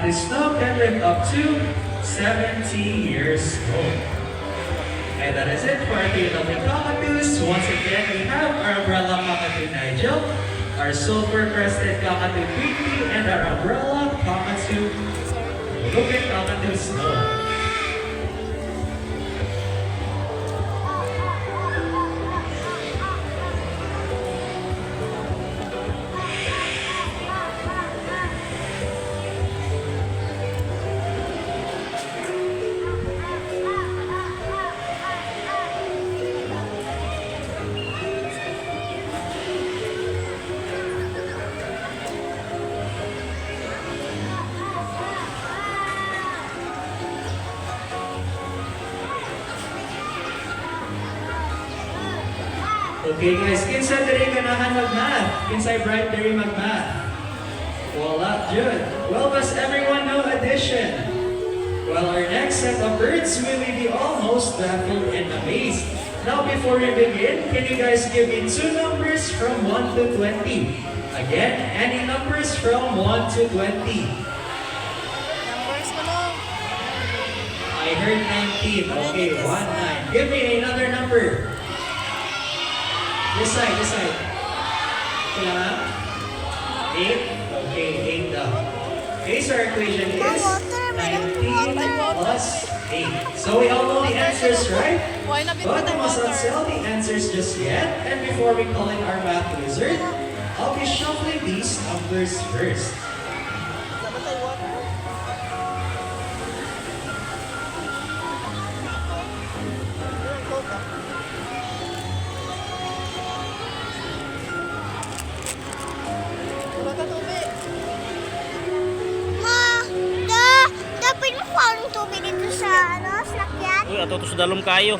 the snow can live up to 70 years old. And that is it for our lovely cockatoos. Once again, we have our umbrella cockatoo Nigel, our sulfur-crested cockatoo Pinky, and our umbrella cockatoo Lupin cockatoo Snow. Okay guys, kinsa diri ganahan mag-math? Kinsay bright diri mag-math? Wala, good. Well, does everyone know addition? Well, our next set of birds will be almost baffled and amazed. Now, before we begin, can you guys give me two numbers from 1 to 20? Again, any numbers from 1 to 20? Numbers mo lang. I heard 19. Okay, 1, 9. Give me another number. This side, this side. Kailangan? 8? Okay, 8 daw. Okay, so our equation is 19 plus 8. So we all know the answers, right? But we must not sell the answers just yet. And before we call in our math wizard, I'll be shuffling these numbers first. Dapat mo parang tubig dito sa, ano, sakyan? Uy, ato to sa dalom kayo.